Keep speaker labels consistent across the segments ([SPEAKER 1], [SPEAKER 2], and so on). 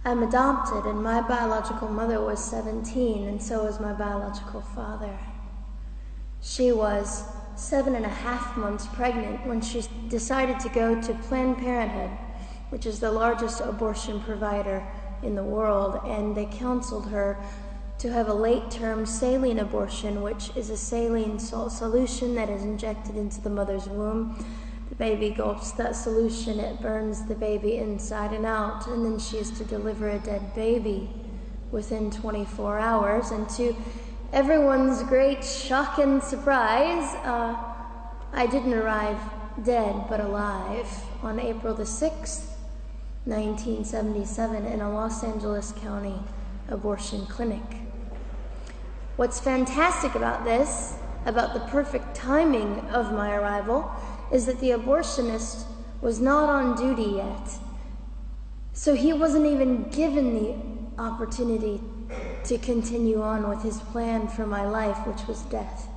[SPEAKER 1] I'm adopted, and my biological mother was 17, and so was my biological father. She was 7.5 months pregnant when she decided to go to Planned Parenthood, which is the largest abortion provider in the world, and they counseled her to have a late-term saline abortion, which is a saline salt solution that is injected into the mother's womb. The baby gulps that solution, it burns the baby inside and out, and then she is to deliver a dead baby within 24 hours. And to everyone's great shock and surprise, I didn't arrive dead but alive on April the 6th, 1977, in a Los Angeles County abortion clinic. What's fantastic about this, about the perfect timing of my arrival, is that the abortionist was not on duty yet. So he wasn't even given the opportunity to continue on with his plan for my life, which was death.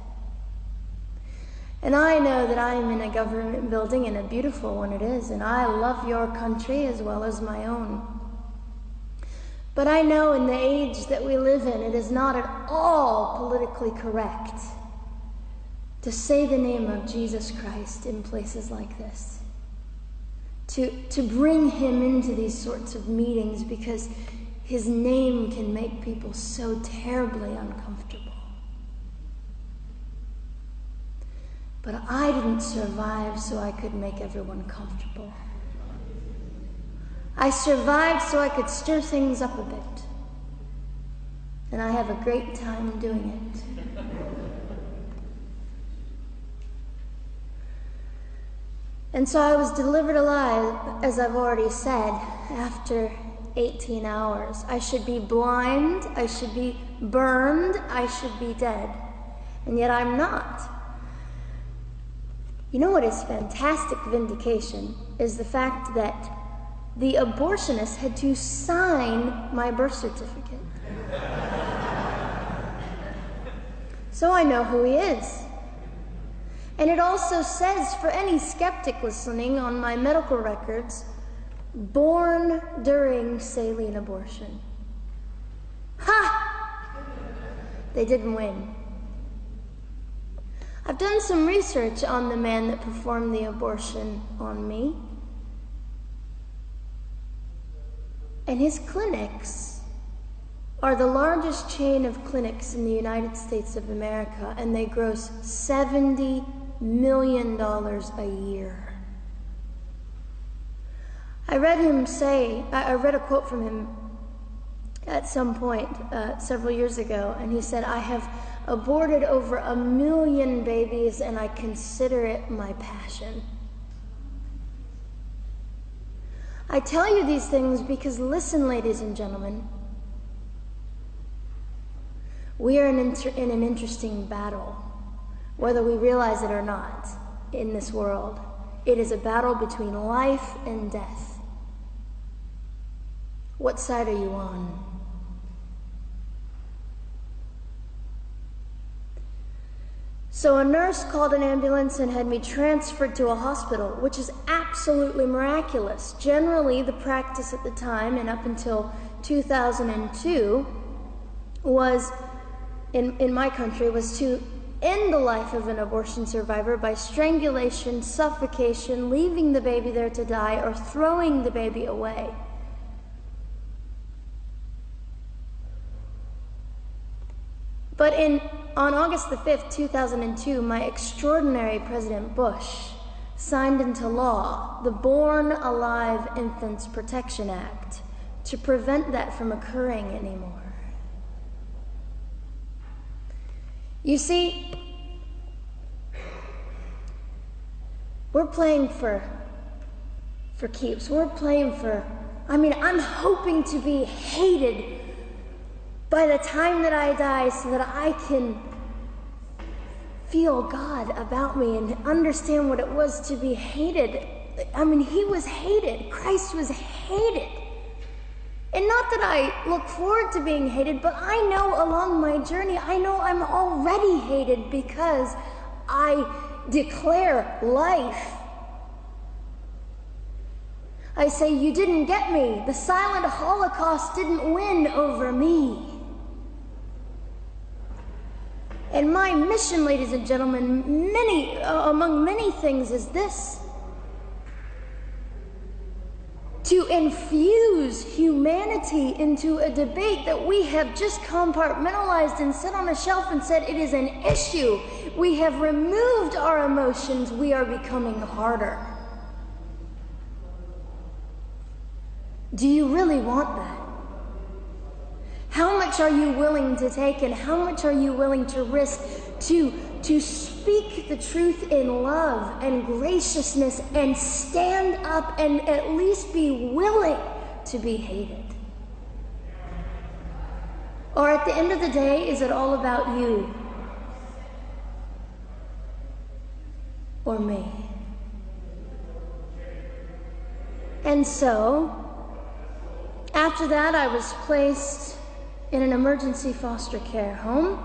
[SPEAKER 1] And I know that I am in a government building, and a beautiful one it is, and I love your country as well as my own. But I know in the age that we live in, it is not at all politically correct to say the name of Jesus Christ in places like this. To bring him into these sorts of meetings, because his name can make people so terribly uncomfortable. But I didn't survive so I could make everyone comfortable. I survived so I could stir things up a bit. And I have a great time doing it. And so I was delivered alive, as I've already said, after 18 hours. I should be blind, I should be burned, I should be dead. And yet I'm not. You know what is fantastic vindication is the fact that the abortionist had to sign my birth certificate. So I know who he is. And it also says, for any skeptic listening, on my medical records, born during saline abortion. Ha! They didn't win. I've done some research on the man that performed the abortion on me. And his clinics are the largest chain of clinics in the United States of America, and they gross $70 million a year. I read a quote from him at some point several years ago, and he said, "I have aborted over 1 million babies, and I consider it my passion." I tell you these things because, listen, ladies and gentlemen, we are in an interesting battle, whether we realize it or not, in this world. It is a battle between life and death. What side are you on? So a nurse called an ambulance and had me transferred to a hospital, which is absolutely miraculous. Generally, the practice at the time, and up until 2002, was, in my country, was to end the life of an abortion survivor by strangulation, suffocation, leaving the baby there to die, or throwing the baby away. But on August the 5th, 2002, my extraordinary President Bush signed into law the Born Alive Infants Protection Act to prevent that from occurring anymore. You see, we're playing for keeps. We're playing I'm hoping to be hated by the time that I die so that I can feel God about me and understand what it was to be hated. He was hated. Christ was hated. And not that I look forward to being hated, but I know along my journey, I know I'm already hated because I declare life. I say, you didn't get me. The silent Holocaust didn't win over me. And my mission, ladies and gentlemen, among many things, is this: to infuse humanity into a debate that we have just compartmentalized and set on a shelf and said it is an issue. We have removed our emotions. We are becoming harder. Do you really want that? How much are you willing to take, and how much are you willing to risk to speak the truth in love and graciousness and stand up and at least be willing to be hated? Or at the end of the day, is it all about you or me? And so, after that, I was placed in an emergency foster care home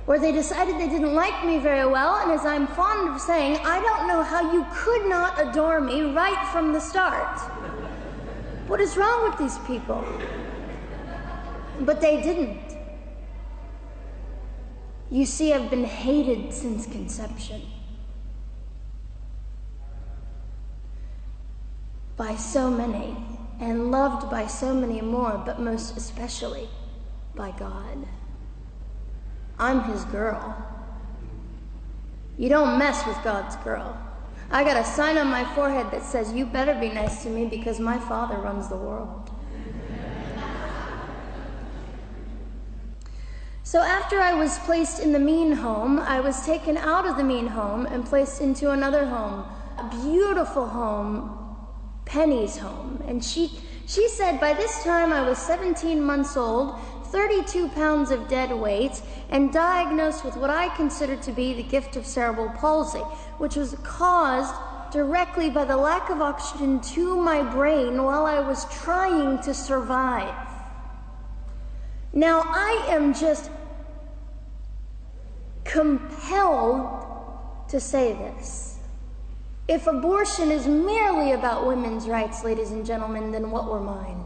[SPEAKER 1] where they decided they didn't like me very well, and as I'm fond of saying, I don't know how you could not adore me right from the start. What is wrong with these people? But they didn't. You see, I've been hated since conception by so many, and loved by so many more, but most especially by God. I'm his girl. You don't mess with God's girl. I got a sign on my forehead that says, you better be nice to me because my Father runs the world. So after I was placed in the mean home, I was taken out of the mean home and placed into another home, a beautiful home, Penny's home. And she said by this time I was 17 months old, 32 pounds of dead weight, and diagnosed with what I considered to be the gift of cerebral palsy, which was caused directly by the lack of oxygen to my brain while I was trying to survive. Now, I am just compelled to say this. If abortion is merely about women's rights, ladies and gentlemen, then what were mine?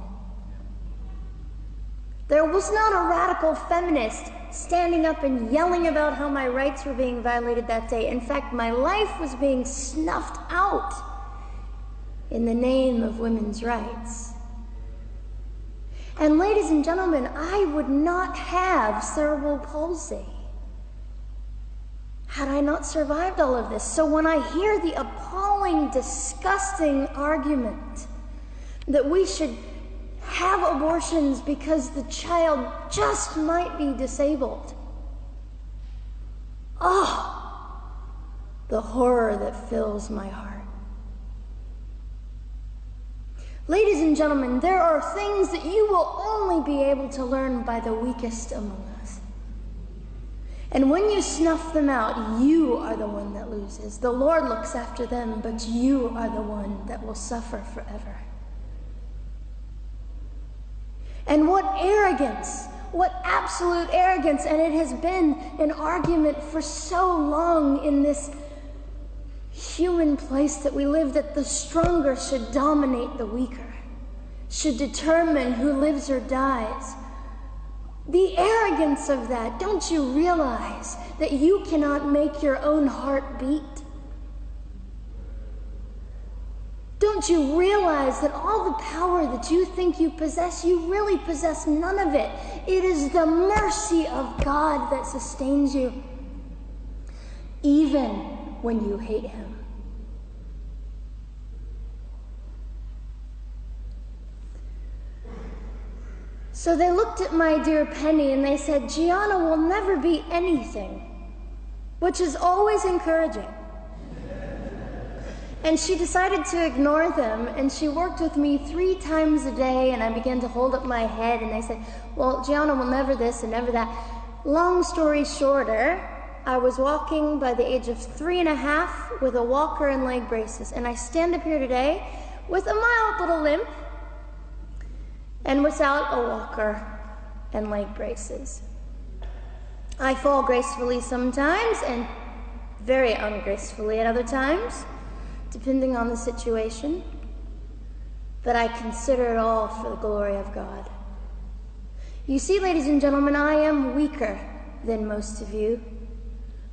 [SPEAKER 1] There was not a radical feminist standing up and yelling about how my rights were being violated that day. In fact, my life was being snuffed out in the name of women's rights. And ladies and gentlemen, I would not have cerebral palsy had I not survived all of this. So when I hear the appalling, disgusting argument that we should have abortions because the child just might be disabled, oh, the horror that fills my heart. Ladies and gentlemen, there are things that you will only be able to learn by the weakest among us. And when you snuff them out, you are the one that loses. The Lord looks after them, but you are the one that will suffer forever. And what arrogance, what absolute arrogance, and it has been an argument for so long in this human place that we live, that the stronger should dominate the weaker, should determine who lives or dies. The arrogance of that, don't you realize that you cannot make your own heart beat? Don't you realize that all the power that you think you possess, you really possess none of it? It is the mercy of God that sustains you, even when you hate him. So they looked at my dear Penny and they said, Gianna will never be anything, which is always encouraging. And she decided to ignore them, and she worked with me 3 times a day, and I began to hold up my head, and they said, well, Gianna will never this and never that. Long story shorter, I was walking by the age of 3.5 with a walker and leg braces, and I stand up here today with a mild little limp and without a walker and leg braces. I fall gracefully sometimes and very ungracefully at other times, depending on the situation. but I consider it all for the glory of God. You see, ladies and gentlemen, I am weaker than most of you,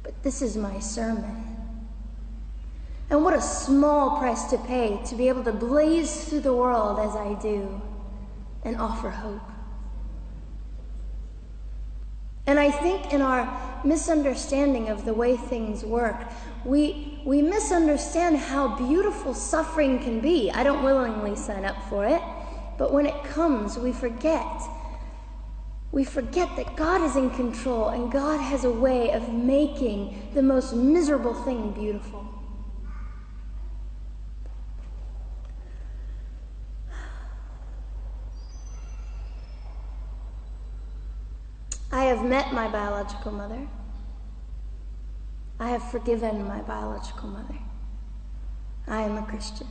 [SPEAKER 1] but this is my sermon. And what a small price to pay to be able to blaze through the world as I do and offer hope. And I think in our misunderstanding of the way things work, we misunderstand how beautiful suffering can be. I don't willingly sign up for it, but when it comes, we forget. We forget that God is in control and God has a way of making the most miserable thing beautiful. I have met my biological mother. I have forgiven my biological mother. I am a Christian.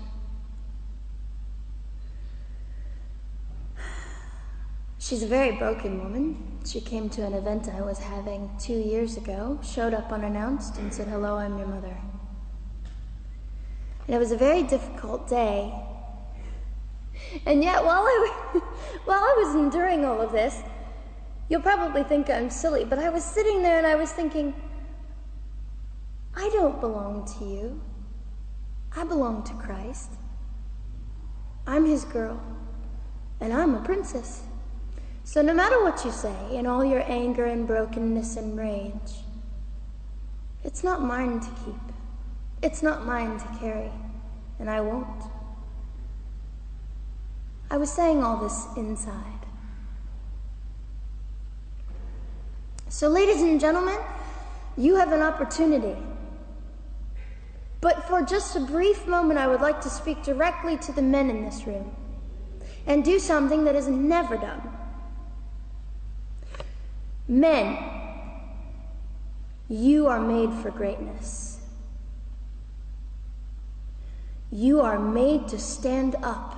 [SPEAKER 1] She's a very broken woman. She came to an event I was having 2 years ago, showed up unannounced, and said, "Hello, I'm your mother." And it was a very difficult day. And yet, while I was enduring all of this, you'll probably think I'm silly, but I was sitting there and I was thinking, I don't belong to you. I belong to Christ. I'm his girl, and I'm a princess. So no matter what you say, in all your anger and brokenness and rage, it's not mine to keep. It's not mine to carry, and I won't. I was saying all this inside. So, ladies and gentlemen, you have an opportunity. But for just a brief moment, I would like to speak directly to the men in this room and do something that is never done. Men, you are made for greatness. You are made to stand up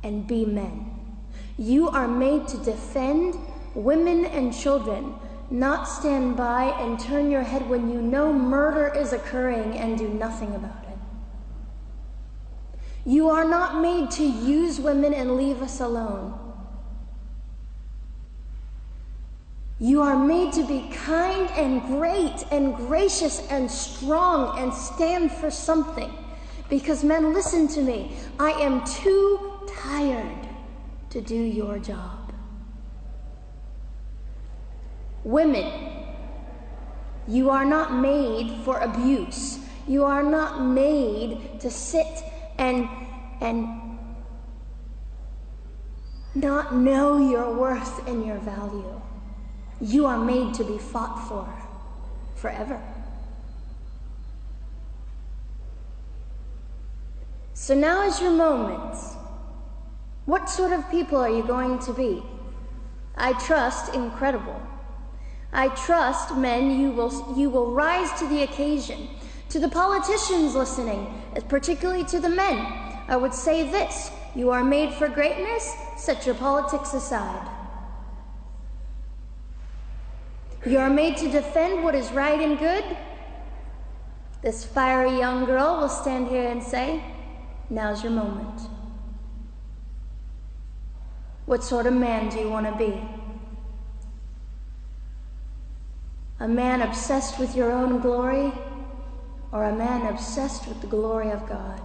[SPEAKER 1] and be men. You are made to defend women and children, not stand by and turn your head when you know murder is occurring and do nothing about it. You are not made to use women and leave us alone. You are made to be kind and great and gracious and strong and stand for something. Because men, listen to me, I am too tired to do your job. Women, you are not made for abuse. You are not made to sit and not know your worth and your value. You are made to be fought for forever. So now is your moment. What sort of people are you going to be? I trust incredible. I trust, men, you will rise to the occasion. To the politicians listening, particularly to the men, I would say this: you are made for greatness, set your politics aside. You are made to defend what is right and good. This fiery young girl will stand here and say, now's your moment. What sort of man do you want to be? A man obsessed with your own glory, or a man obsessed with the glory of God?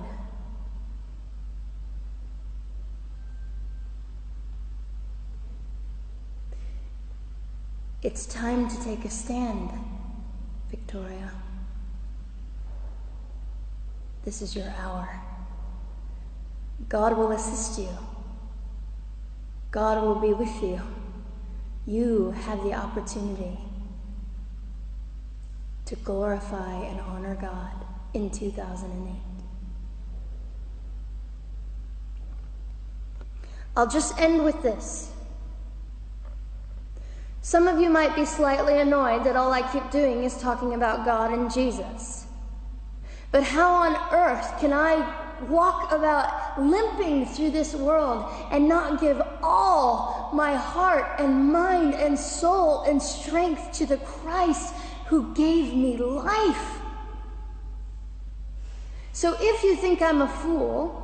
[SPEAKER 1] It's time to take a stand, Victoria. This is your hour. God will assist you. God will be with you. You have the opportunity to glorify and honor God in 2008. I'll just end with this. Some of you might be slightly annoyed that all I keep doing is talking about God and Jesus. But how on earth can I walk about limping through this world and not give all my heart and mind and soul and strength to the Christ who gave me life? So if you think I'm a fool,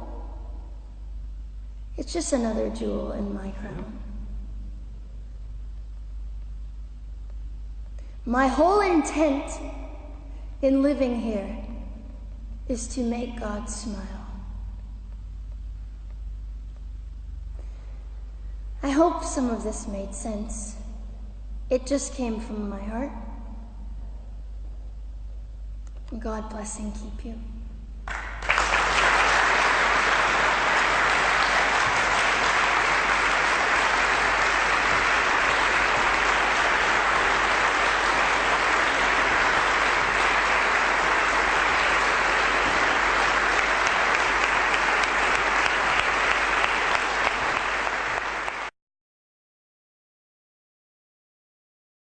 [SPEAKER 1] It's just another jewel in my crown. My whole intent in living here is to make God smile. I hope some of this made sense. It just came from my heart. God bless and keep you.